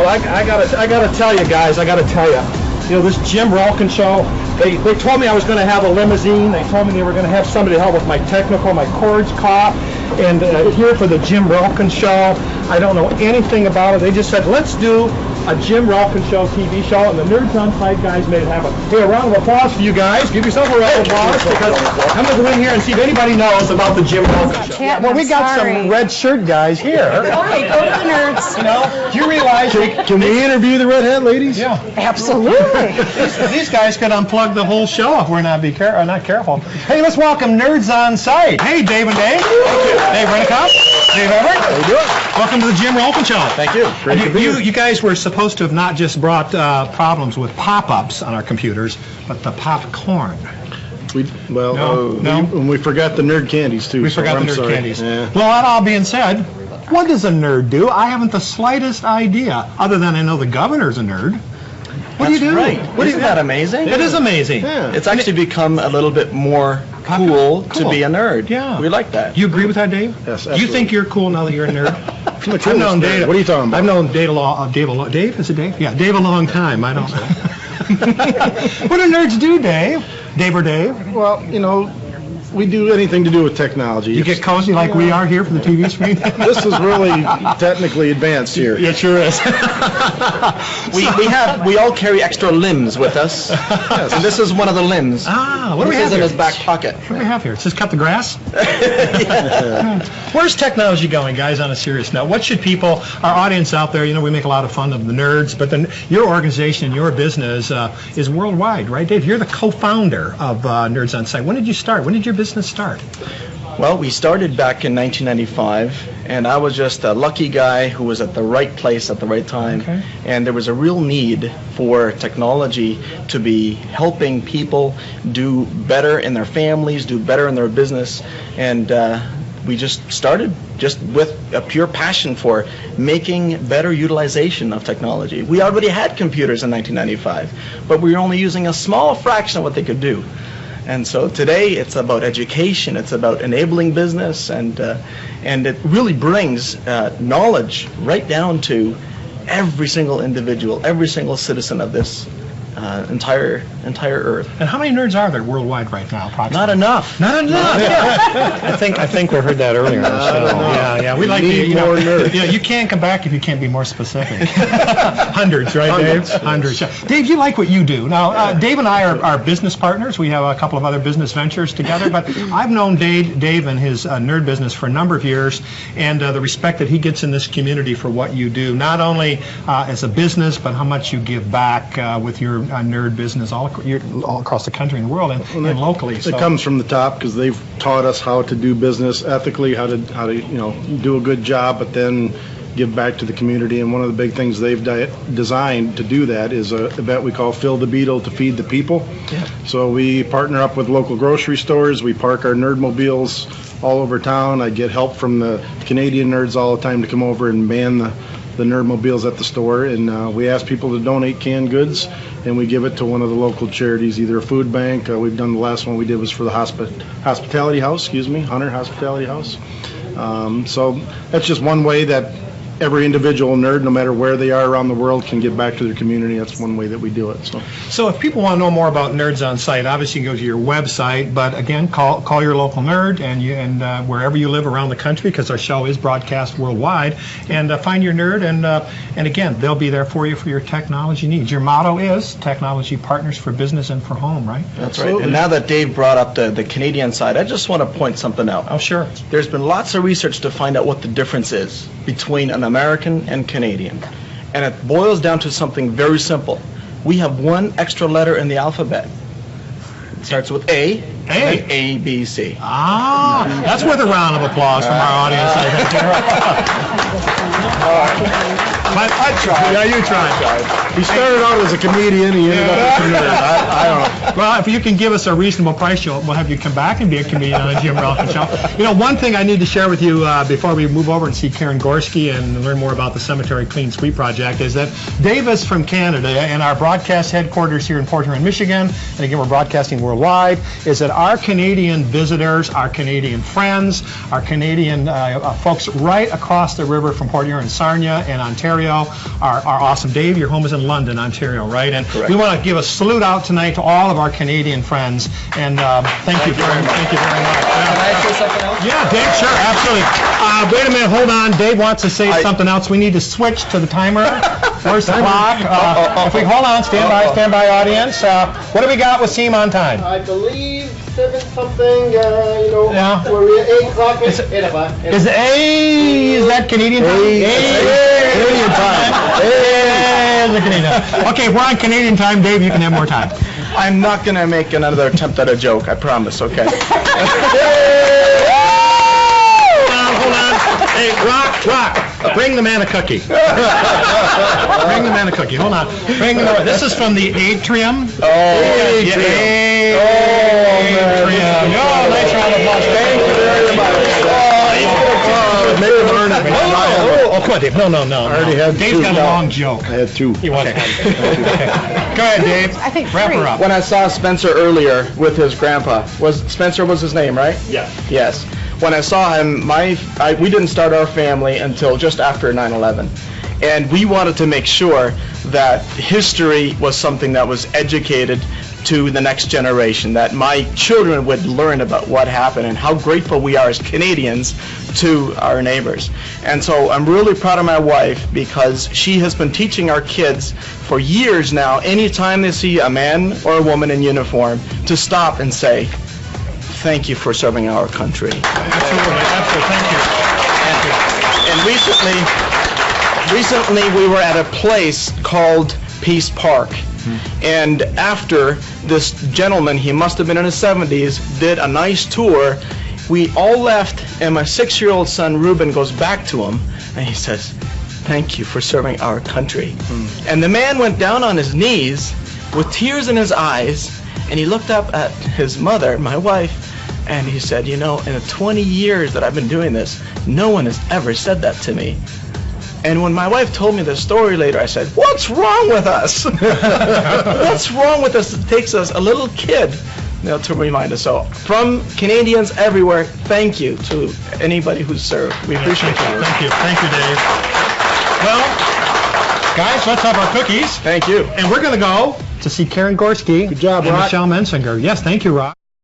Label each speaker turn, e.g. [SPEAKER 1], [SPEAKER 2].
[SPEAKER 1] I gotta tell you guys, this Jim Relken show, they told me I was going to have a limousine. They told me they were going to have somebody to help with my cords caught. And here for the Jim Relken show, I don't know anything about it. They just said, let's do a Jim Relken show TV show, and the Nerds on Site guys made it happen. Hey, a round of applause for you guys. Give yourself a round of applause, because I'm going to go in here and see if anybody knows about the Jim Relken show.
[SPEAKER 2] Well, we got some red shirt guys here.
[SPEAKER 3] Okay, go to the Nerds.
[SPEAKER 1] You know, do you realize
[SPEAKER 2] Can we interview the redhead ladies?
[SPEAKER 1] Yeah.
[SPEAKER 3] Absolutely.
[SPEAKER 1] These guys could unplug the whole show if we're not careful. Hey, let's welcome Nerds on Site. Hey, Dave and Dave. Thank you. Dave Redekop. Dave Everitt.
[SPEAKER 2] How you doing?
[SPEAKER 1] Welcome to the Jim Relken show.
[SPEAKER 2] Thank you. Great to be here.
[SPEAKER 1] You guys were supposed to have not just brought problems with pop-ups on our computers, but the popcorn.
[SPEAKER 2] And we forgot the nerd candies too.
[SPEAKER 1] We forgot the nerd candies.
[SPEAKER 2] Yeah.
[SPEAKER 1] Well, that all being said, what does a nerd do? I haven't the slightest idea, other than I know the governor's a nerd. What do you do?
[SPEAKER 4] Right. Isn't that amazing?
[SPEAKER 1] It is amazing.
[SPEAKER 2] Yeah.
[SPEAKER 4] It's actually become a little bit more cool to be a nerd.
[SPEAKER 1] Yeah.
[SPEAKER 4] We like that.
[SPEAKER 1] You agree with that, Dave?
[SPEAKER 2] Yes,
[SPEAKER 1] Do you think you're cool now that you're a nerd?
[SPEAKER 2] I've known Dave. What are you talking about?
[SPEAKER 1] I've known Dave Dave? Is it Dave? Yeah, Dave a long time. I don't know. What do nerds do, Dave? Dave or Dave?
[SPEAKER 2] Well, we do anything to do with technology.
[SPEAKER 1] You get cozy like we are here for the TV screen?
[SPEAKER 2] This is really technically advanced here.
[SPEAKER 1] It sure is.
[SPEAKER 4] We all carry extra limbs with us.
[SPEAKER 2] Yes.
[SPEAKER 4] And this is one of the limbs.
[SPEAKER 1] What do we have
[SPEAKER 4] in
[SPEAKER 1] here?
[SPEAKER 4] his back pocket.
[SPEAKER 1] What do we have here? It says cut the grass? Where's technology going, guys, on a serious note? What should people, our audience out there, we make a lot of fun of the nerds, but then your organization, your business is worldwide, right, Dave? You're the co-founder of Nerds on Site. When did you start? When did your business start?
[SPEAKER 4] Well, we started back in 1995, and I was just a lucky guy who was at the right place at the right time.
[SPEAKER 1] Okay.
[SPEAKER 4] And there was a real need for technology to be helping people do better in their families, do better in their business, and we just started just with a pure passion for making better utilization of technology. We already had computers in 1995, but we were only using a small fraction of what they could do. And so today it's about education, it's about enabling business, and it really brings knowledge right down to every single individual, every single citizen of this entire Earth.
[SPEAKER 1] And how many nerds are there worldwide right now, approximately?
[SPEAKER 4] Not enough.
[SPEAKER 1] Not enough.
[SPEAKER 4] Yeah.
[SPEAKER 1] I think we heard that earlier in the show. Yeah. We like
[SPEAKER 2] need more nerds.
[SPEAKER 1] Yeah, you can't come back if you can't be more specific. Hundreds, right, Dave? Hundreds. Yeah. Dave, you like what you do. Now, Dave and I are business partners. We have a couple of other business ventures together, but I've known Dave and his nerd business for a number of years, and the respect that he gets in this community for what you do, not only as a business, but how much you give back with your nerd business all across the country and the world, and locally.
[SPEAKER 2] It comes from the top, because they've taught us how to do business ethically, how to do a good job, but then give back to the community. And one of the big things they've designed to do that is a event we call Fill the Beetle to Feed the People.
[SPEAKER 1] Yeah.
[SPEAKER 2] So we partner up with local grocery stores. We park our nerdmobiles all over town. I get help from the Canadian nerds all the time to come over and man the nerdmobiles at the store, and we ask people to donate canned goods, and we give it to one of the local charities, either a food bank. We've done the last one we did was for the Hospitality House, Hunter Hospitality House. So that's just one way that every individual nerd, no matter where they are around the world, can give back to their community. That's one way that we do it.
[SPEAKER 1] So if people want to know more about Nerds on Site, obviously you can go to your website, but again, call your local nerd and wherever you live around the country, because our show is broadcast worldwide, and find your nerd, and again, they'll be there for you for your technology needs. Your motto is Technology Partners for Business and for Home, right?
[SPEAKER 4] That's right. And now that Dave brought up the Canadian side, I just want to point something out.
[SPEAKER 1] Oh, sure.
[SPEAKER 4] There's been lots of research to find out what the difference is between an American and Canadian. And it boils down to something very simple. We have one extra letter in the alphabet. It starts with A. A, B, C.
[SPEAKER 1] That's worth a round of applause from our audience.
[SPEAKER 4] I tried.
[SPEAKER 1] Yeah, you tried.
[SPEAKER 2] He started out as a comedian, he ended up a comedian. I don't know.
[SPEAKER 1] Well, if you can give us a reasonable price, we'll have you come back and be a comedian on the Jim Relken Show. One thing I need to share with you before we move over and see Karen Gorski and learn more about the Cemetery Clean Sweep Project is that Dave is from Canada, and our broadcast headquarters here in Portland, Michigan, and again, we're broadcasting worldwide, is at our Canadian visitors, our Canadian friends, our Canadian folks right across the river from Port Huron and Sarnia and Ontario are awesome. Dave, your home is in London, Ontario, right? And
[SPEAKER 4] Correct.
[SPEAKER 1] we want to give a salute out tonight to all of our Canadian friends, and thank you very much. Thank you very much.
[SPEAKER 5] Can I say something else?
[SPEAKER 1] Yeah, Dave, sure, absolutely. Wait a minute, hold on. Dave wants to say something else. We need to switch to the timer. Where's the clock? If we hold on, stand by, audience. What do we got with Seam on time?
[SPEAKER 6] I believe 7 something,
[SPEAKER 1] Yeah.
[SPEAKER 6] where we're 8 o'clock, 8 o'clock.
[SPEAKER 1] Is that Canadian time? Canadian time. The Canadian. Okay, we're on Canadian time. Dave, you can have more time.
[SPEAKER 4] I'm not going to make another attempt at a joke, I promise, okay?
[SPEAKER 1] Hold on. Hey, Rock, bring the man a cookie. Bring the man a cookie. Hold on. This is from the Atrium. Atrium. Nice round of applause. Thank you very much. Oh, come on, Dave. No.
[SPEAKER 2] I already had
[SPEAKER 1] Dave's
[SPEAKER 2] two.
[SPEAKER 1] got a long joke.
[SPEAKER 2] I had 2.
[SPEAKER 1] He wants one. Go ahead, Dave.
[SPEAKER 3] I think
[SPEAKER 1] Wrap her
[SPEAKER 3] 3.
[SPEAKER 1] up.
[SPEAKER 4] When I saw Spencer earlier with his grandpa, Spencer was his name, right?
[SPEAKER 1] Yeah.
[SPEAKER 4] Yes. When I saw him, we didn't start our family until just after 9/11. And we wanted to make sure that history was something that was educated to the next generation, that my children would learn about what happened and how grateful we are as Canadians to our neighbors. And so I'm really proud of my wife because she has been teaching our kids for years now, anytime they see a man or a woman in uniform, to stop and say, thank you for serving our country.
[SPEAKER 1] Absolutely. Thank you.
[SPEAKER 4] And recently we were at a place called Peace Park. And after this gentleman, he must have been in his 70s, did a nice tour, we all left, and my 6-year-old son Ruben goes back to him and he says, thank you for serving our country. And the man went down on his knees with tears in his eyes, and he looked up at his mother, my wife, and he said, in the 20 years that I've been doing this, no one has ever said that to me. And when my wife told me the story later, I said, what's wrong with us? What's wrong with us? It takes us a little kid to remind us. So from Canadians everywhere, thank you to anybody who's served. We appreciate you.
[SPEAKER 1] Thank you, Dave. Well, guys, let's have our cookies.
[SPEAKER 4] Thank you.
[SPEAKER 1] And we're going to go to see Karen Gorski.
[SPEAKER 2] Good job,
[SPEAKER 1] and
[SPEAKER 2] Rock.
[SPEAKER 1] Michelle Mensinger. Yes, thank you, Rock.